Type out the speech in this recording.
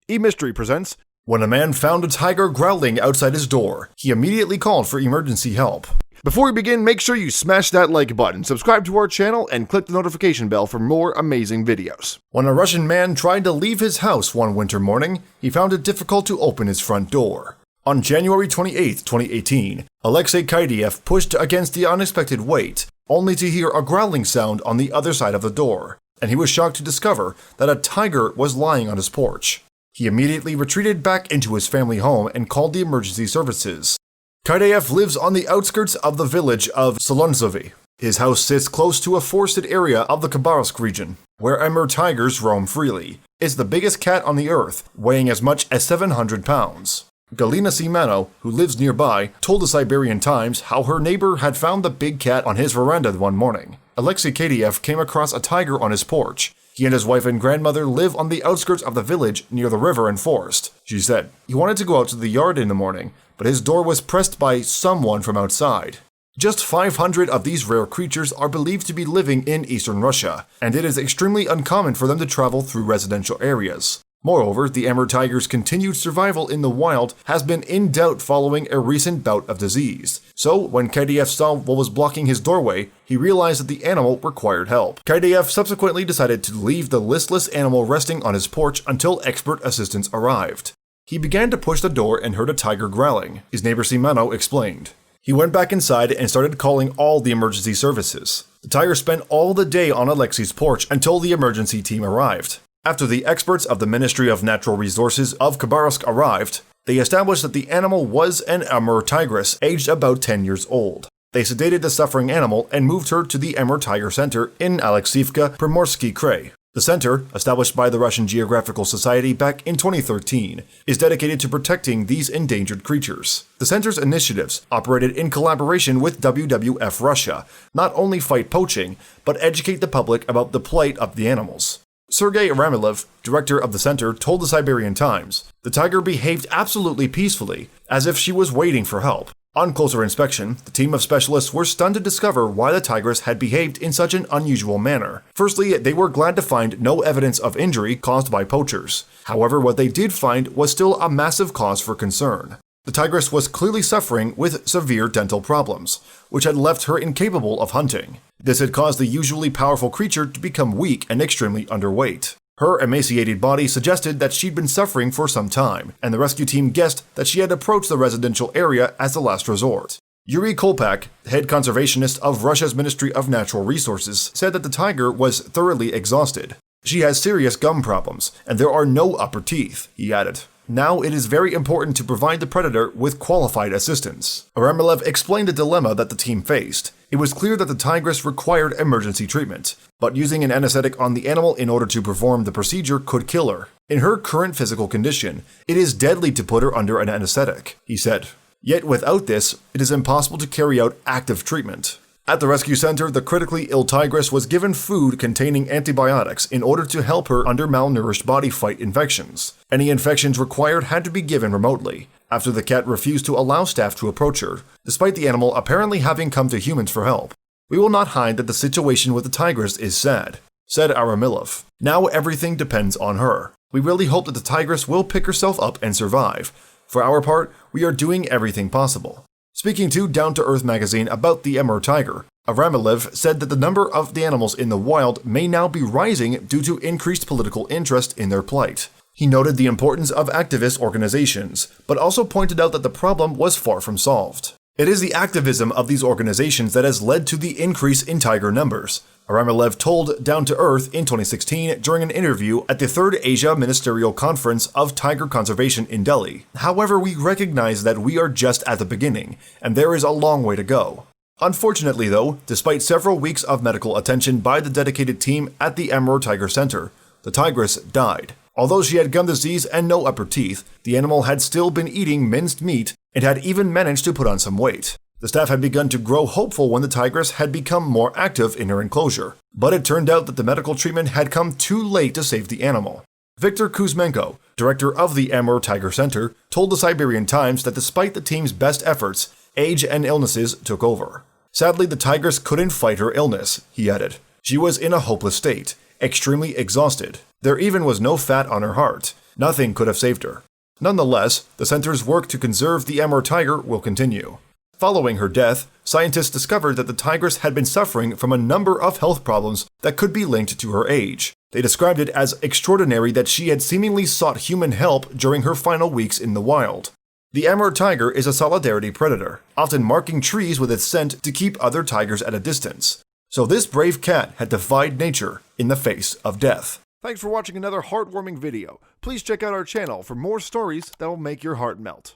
E-Mystery presents, when a man found a tiger growling outside his door, he immediately called for emergency help. Before we begin, make sure you smash that like button, subscribe to our channel, and click the notification bell for more amazing videos. When a Russian man tried to leave his house one winter morning, he found it difficult to open his front door. On January 28, 2018, Alexei Kaidiev pushed against the unexpected weight, only to hear a growling sound on the other side of the door, and he was shocked to discover that a tiger was lying on his porch. He immediately retreated back into his family home and called the emergency services. Kaidiev lives on the outskirts of the village of Solonzovi. His house sits close to a forested area of the Khabarovsk region, where Amur tigers roam freely. It's the biggest cat on the earth, weighing as much as 700 pounds. Galina Simano, who lives nearby, told the Siberian Times how her neighbor had found the big cat on his veranda one morning. Alexei Kaidiev came across a tiger on his porch. He and his wife and grandmother live on the outskirts of the village near the river and forest, she said. He wanted to go out to the yard in the morning, but his door was pressed by someone from outside. Just 500 of these rare creatures are believed to be living in eastern Russia, and it is extremely uncommon for them to travel through residential areas. Moreover, the Amur tiger's continued survival in the wild has been in doubt following a recent bout of disease. So, when Kaidiev saw what was blocking his doorway, he realized that the animal required help. Kaidiev subsequently decided to leave the listless animal resting on his porch until expert assistance arrived. He began to push the door and heard a tiger growling, his neighbor Simano explained. He went back inside and started calling all the emergency services. The tiger spent all the day on Alexei's porch until the emergency team arrived. After the experts of the Ministry of Natural Resources of Khabarovsk arrived, they established that the animal was an Amur tigress aged about 10 years old. They sedated the suffering animal and moved her to the Amur Tiger Center in Alexievka, Primorsky Krai. The center, established by the Russian Geographical Society back in 2013, is dedicated to protecting these endangered creatures. The center's initiatives, operated in collaboration with WWF Russia, not only fight poaching, but educate the public about the plight of the animals. Sergei Ramilev, director of the center, told the Siberian Times, "The tiger behaved absolutely peacefully, as if she was waiting for help." On closer inspection, the team of specialists were stunned to discover why the tigress had behaved in such an unusual manner. Firstly, they were glad to find no evidence of injury caused by poachers. However, what they did find was still a massive cause for concern. The tigress was clearly suffering with severe dental problems, which had left her incapable of hunting. This had caused the usually powerful creature to become weak and extremely underweight. Her emaciated body suggested that she'd been suffering for some time, and the rescue team guessed that she had approached the residential area as the last resort. Yuri Kolpak, head conservationist of Russia's Ministry of Natural Resources, said that the tiger was thoroughly exhausted. "She has serious gum problems, and there are no upper teeth," he added. "Now it is very important to provide the predator with qualified assistance." Ramilev explained the dilemma that the team faced. It was clear that the tigress required emergency treatment, but using an anesthetic on the animal in order to perform the procedure could kill her. "In her current physical condition, it is deadly to put her under an anesthetic," he said. "Yet without this, it is impossible to carry out active treatment." At the rescue center, the critically ill tigress was given food containing antibiotics in order to help her under malnourished body fight infections. Any infections required had to be given remotely, after the cat refused to allow staff to approach her, despite the animal apparently having come to humans for help. "We will not hide that the situation with the tigress is sad," said Aramilov. "Now everything depends on her. We really hope that the tigress will pick herself up and survive. For our part, we are doing everything possible." Speaking to Down to Earth magazine about the Amur tiger, Ramilev said that the number of the animals in the wild may now be rising due to increased political interest in their plight. He noted the importance of activist organizations, but also pointed out that the problem was far from solved. "It is the activism of these organizations that has led to the increase in tiger numbers," Ramilev told Down to Earth in 2016 during an interview at the 3rd Asia Ministerial Conference of Tiger Conservation in Delhi. "However, we recognize that we are just at the beginning, and there is a long way to go." Unfortunately though, despite several weeks of medical attention by the dedicated team at the Amur Tiger Center, the tigress died. Although she had gum disease and no upper teeth, the animal had still been eating minced meat and had even managed to put on some weight. The staff had begun to grow hopeful when the tigress had become more active in her enclosure, but it turned out that the medical treatment had come too late to save the animal. Viktor Kuzmenko, director of the Amur Tiger Center, told the Siberian Times that despite the team's best efforts, age and illnesses took over. "Sadly, the tigress couldn't fight her illness," he added. "She was in a hopeless state, extremely exhausted. There even was no fat on her heart. Nothing could have saved her. Nonetheless, the center's work to conserve the Amur tiger will continue. Following her death, scientists discovered that the tigress had been suffering from a number of health problems that could be linked to her age. They described it as extraordinary that she had seemingly sought human help during her final weeks in the wild. The Amur tiger is a solidarity predator, often marking trees with its scent to keep other tigers at a distance. So this brave cat had defied nature in the face of death. Thanks for watching another heartwarming video. Please check out our channel for more stories that will make your heart melt.